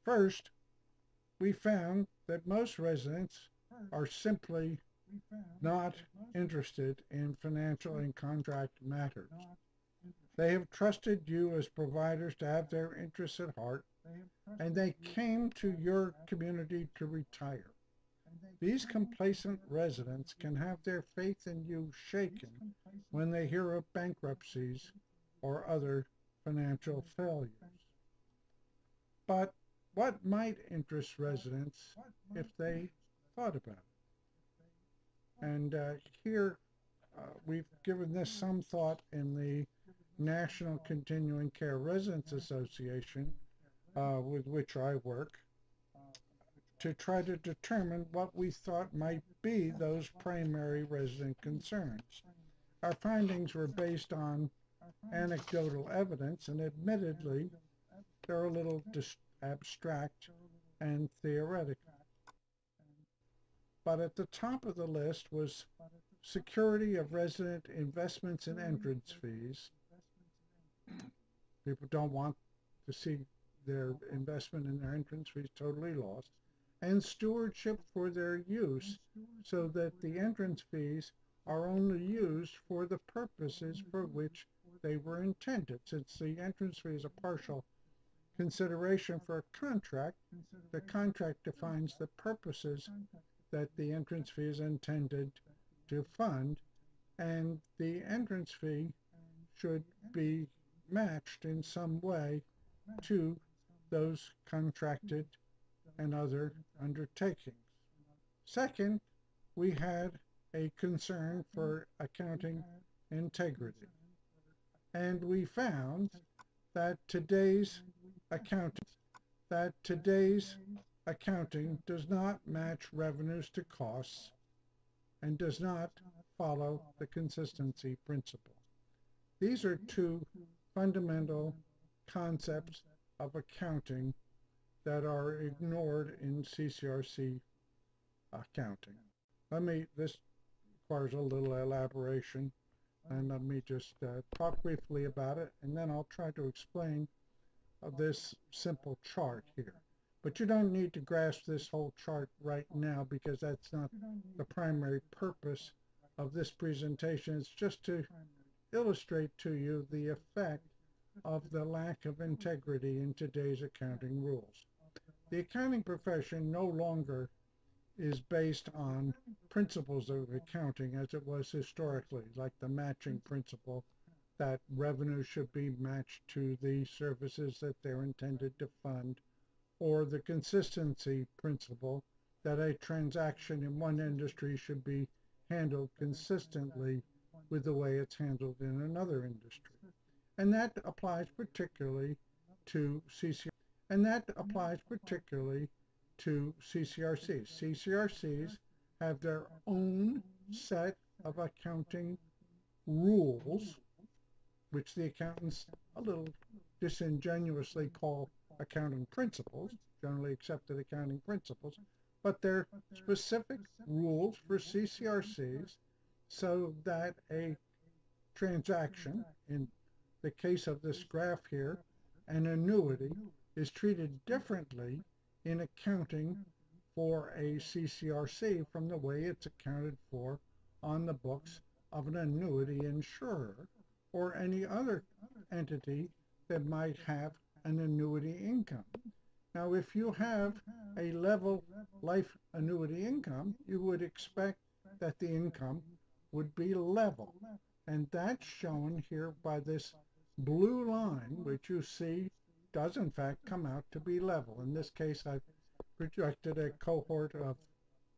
First, we found that most residents are simply not interested in financial and contract matters. They have trusted you as providers to have their interests at heart, and they came to your community to retire. These complacent residents can have their faith in you shaken when they hear of bankruptcies or other financial failures. But what might interest residents if they thought about it? And here we've given this some thought in the National Continuing Care Residents Association, with which I work, to try to determine what we thought might be those primary resident concerns. Our findings were based on anecdotal evidence, and admittedly, they're a little abstract and theoretical. But at the top of the list was security of resident investments and entrance fees. People don't want to see their investment and their entrance fees totally lost, and stewardship for their use so that the entrance fees are only used for the purposes for which they were intended. Since the entrance fee is a partial consideration for a contract, the contract defines the purposes that the entrance fee is intended to fund, and the entrance fee should be matched in some way to those contracted and other undertakings. Second, we had a concern for accounting integrity, and we found that today's accounting does not match revenues to costs and does not follow the consistency principle. These are two fundamental concepts of accounting that are ignored in CCRC accounting. This requires a little elaboration, and let me just talk briefly about it, and then I'll try to explain this simple chart here. But you don't need to grasp this whole chart right now, because that's not the primary purpose of this presentation. It's just to illustrate to you the effect of the lack of integrity in today's accounting rules. The accounting profession no longer is based on principles of accounting as it was historically, like the matching principle, that revenue should be matched to the services that they're intended to fund, or the consistency principle that a transaction in one industry should be handled consistently with the way it's handled in another industry. And that applies particularly to CCRCs. CCRCs have their own set of accounting rules, which the accountants a little disingenuously call accounting principles, generally accepted accounting principles, but they're specific rules for CCRCs so that a transaction, in the case of this graph here, an annuity, is treated differently in accounting for a CCRC from the way it's accounted for on the books of an annuity insurer or any other entity that might have an annuity income. Now, if you have a level life annuity income, you would expect that the income would be level. And that's shown here by this blue line, which you see does in fact come out to be level. In this case, I've projected a cohort of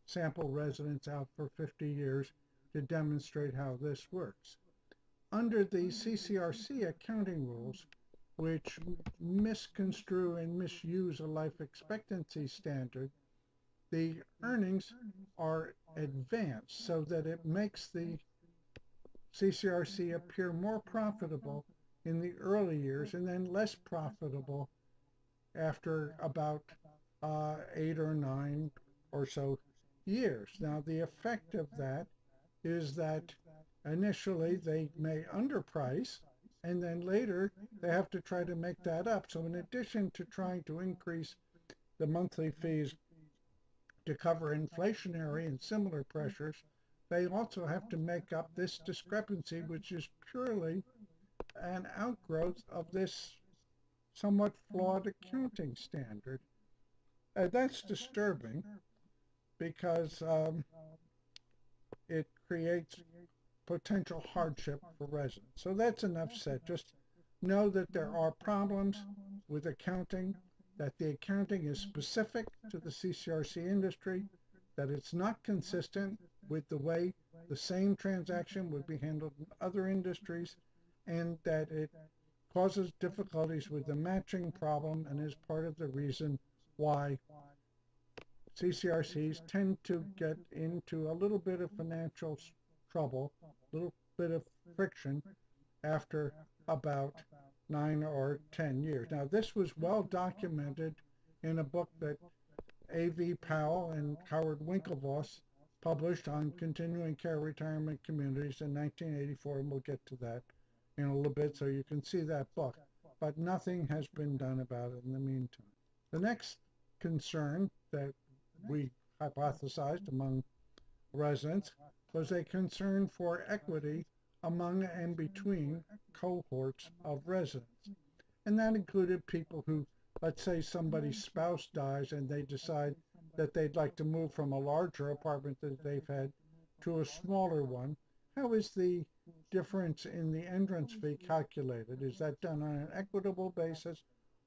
sample residents out for 50 years to demonstrate how this works. Under the CCRC accounting rules, which misconstrue and misuse a life expectancy standard, the earnings are advanced so that it makes the CCRC appear more profitable in the early years and then less profitable after about 8 or 9 or so years. Now, the effect of that is that initially they may underprice, and then later they have to try to make that up. So in addition to trying to increase the monthly fees to cover inflationary and similar pressures, they also have to make up this discrepancy, which is purely an outgrowth of this somewhat flawed accounting standard. That's disturbing because it creates potential hardship for residents. So that's enough said. Just know that there are problems with accounting, that the accounting is specific to the CCRC industry, that it's not consistent with the way the same transaction would be handled in other industries, and that it causes difficulties with the matching problem and is part of the reason why CCRCs tend to get into a little bit of financial trouble, a little bit of friction after about 9 or 10 years. Now, this was well documented in a book that A.V. Powell and Howard Winklevoss published on continuing care retirement communities in 1984, and we'll get to that in a little bit so you can see that book. But nothing has been done about it in the meantime. The next concern that we hypothesized among residents was a concern for equity among and between cohorts of residents. And that included people who, let's say somebody's spouse dies and they decide that they'd like to move from a larger apartment that they've had to a smaller one. How is the difference in the entrance fee calculated? Is that done on an equitable basis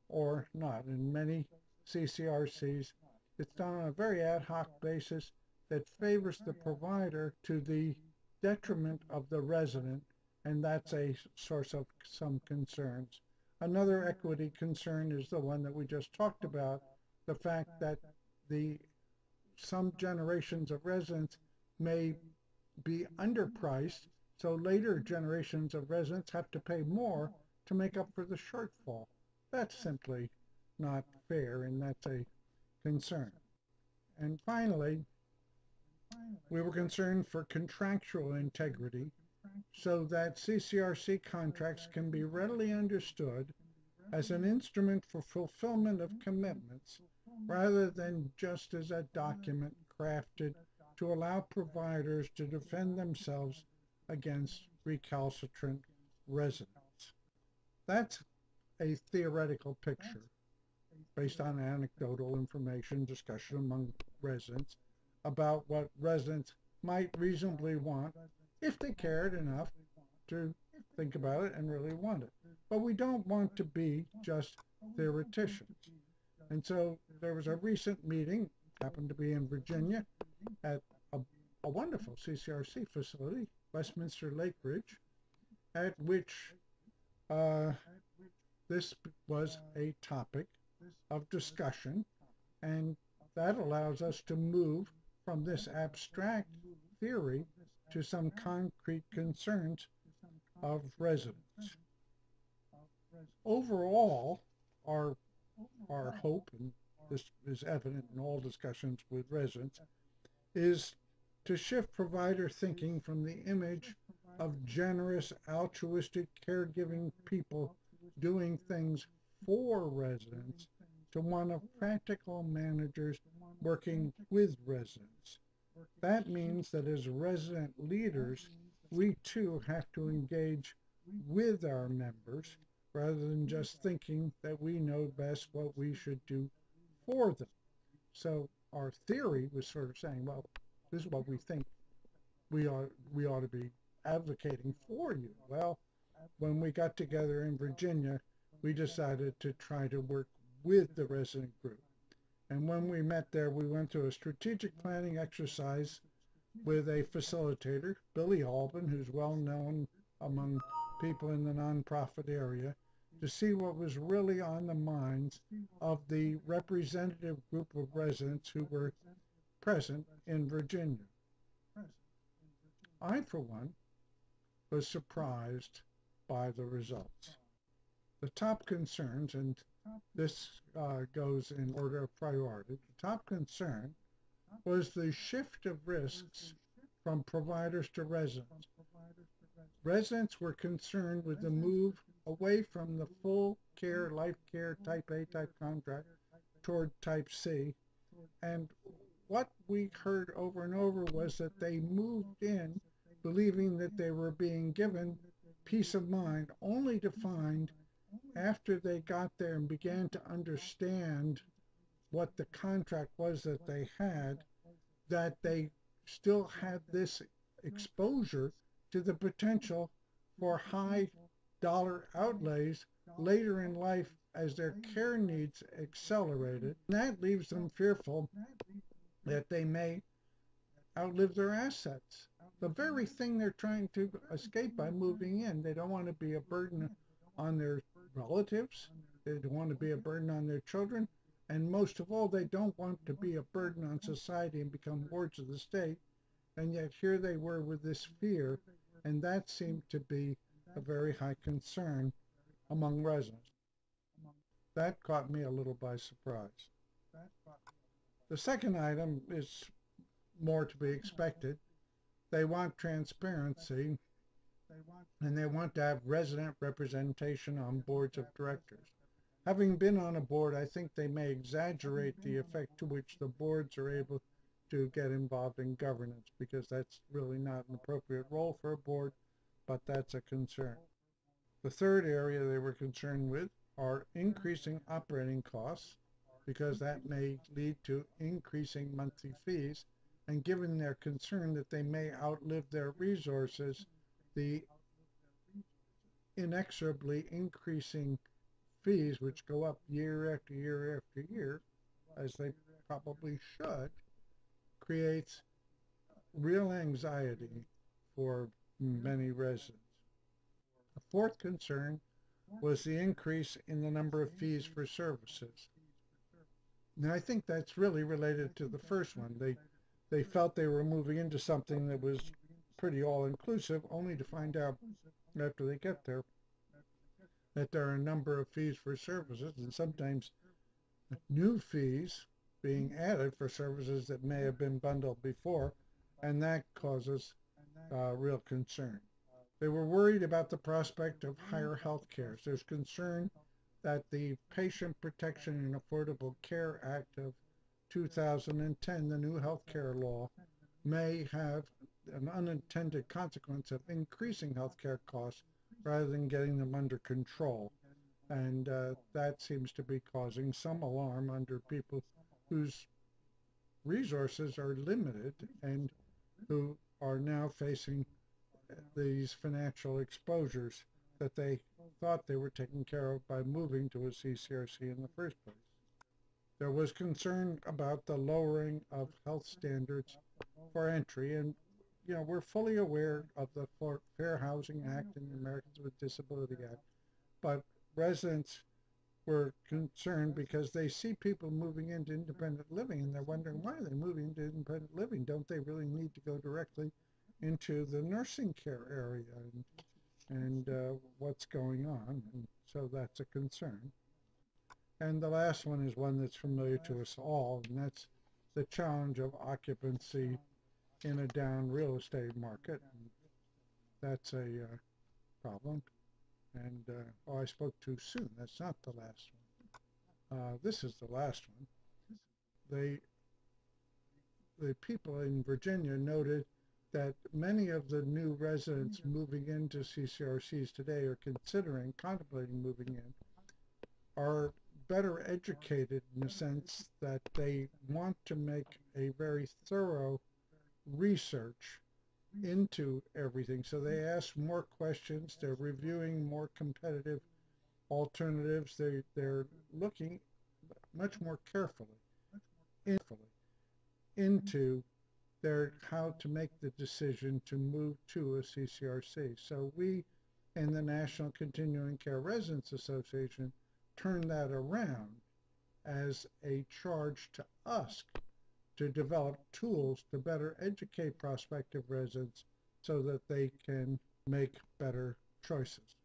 or not? In many CCRCs, it's done on a very ad hoc basis that favors the provider to the detriment of the resident, and that's a source of some concerns. Another equity concern is the one that we just talked about, the fact that some generations of residents may be underpriced, so later generations of residents have to pay more to make up for the shortfall. That's simply not fair, and that's a concern. And finally, we were concerned for contractual integrity so that CCRC contracts can be readily understood as an instrument for fulfillment of commitments rather than just as a document crafted to allow providers to defend themselves against recalcitrant residents. That's a theoretical picture based on anecdotal information, discussion among residents about what residents might reasonably want if they cared enough to think about it and really want it. But we don't want to be just theoreticians. And so there was a recent meeting, happened to be in Virginia, at a wonderful CCRC facility, Westminster Lake Ridge, at which this was a topic of discussion, and that allows us to move from this abstract theory to some concrete concerns of residents. Overall, our hope, and this is evident in all discussions with residents, is to shift provider thinking from the image of generous, altruistic, caregiving people doing things for residents to one of practical managers working with residents. That means that as resident leaders, we too have to engage with our members rather than just thinking that we know best what we should do for them. So our theory was sort of saying, well, this is what we think we ought to be advocating for you. Well, when we got together in Virginia, we decided to try to work with the resident group. And when we met there, we went through a strategic planning exercise with a facilitator, Billy Albin, who's well known among people in the nonprofit area, to see what was really on the minds of the representative group of residents who were present in Virginia. I, for one, was surprised by the results. The top concerns, and this goes in order of priority, the top concern was the shift of risks from providers to residents. Residents were concerned with the move away from the full care, life care, type A type contract toward type C. And what we heard over and over was that they moved in believing that they were being given peace of mind, only to find after they got there and began to understand what the contract was that they had, that they still had this exposure to the potential for high dollar outlays later in life as their care needs accelerated. And that leaves them fearful that they may outlive their assets. The very thing they're trying to escape by moving in. They don't want to be a burden on their relatives. They don't want to be a burden on their children. And most of all, they don't want to be a burden on society and become wards of the state. And yet here they were with this fear, and that seemed to be a very high concern among residents. That caught me a little by surprise. The second item is more to be expected. They want transparency, and they want to have resident representation on boards of directors. Having been on a board, I think they may exaggerate the effect to which the boards are able to get involved in governance, because that's really not an appropriate role for a board, but that's a concern. The third area they were concerned with are increasing operating costs, because that may lead to increasing monthly fees, and given their concern that they may outlive their resources, the inexorably increasing fees, which go up year after year after year, as they probably should, creates real anxiety for many residents. The fourth concern was the increase in the number of fees for services. And I think that's really related to the first one. They felt they were moving into something that was pretty all-inclusive, only to find out after they get there that there are a number of fees for services, and sometimes new fees being added for services that may have been bundled before, and that causes real concern. They were worried about the prospect of higher health care. There's concern that the Patient Protection and Affordable Care Act of 2010, the new health care law, may have an unintended consequence of increasing health care costs rather than getting them under control. And that seems to be causing some alarm under people whose resources are limited and who are now facing these financial exposures that they thought they were taken care of by moving to a CCRC in the first place. There was concern about the lowering of health standards for entry, and we're fully aware of the Fair Housing Act and the Americans with Disability Act, but residents were concerned because they see people moving into independent living, and they're wondering, why are they moving into independent living? Don't they really need to go directly into the nursing care area, and what's going on? And so that's a concern. And the last one is one that's familiar to us all, and that's the challenge of occupancy in a down real estate market. And that's a problem. And I spoke too soon. That's not the last one. This is the last one. The people in Virginia noted that many of the new residents moving into CCRCs today or contemplating moving in, are better educated in the sense that they want to make a very thorough research into everything. So they ask more questions, they're reviewing more competitive alternatives, they're looking much more carefully into how to make the decision to move to a CCRC. So we in the National Continuing Care Residents Association turn that around as a charge to us to develop tools to better educate prospective residents so that they can make better choices.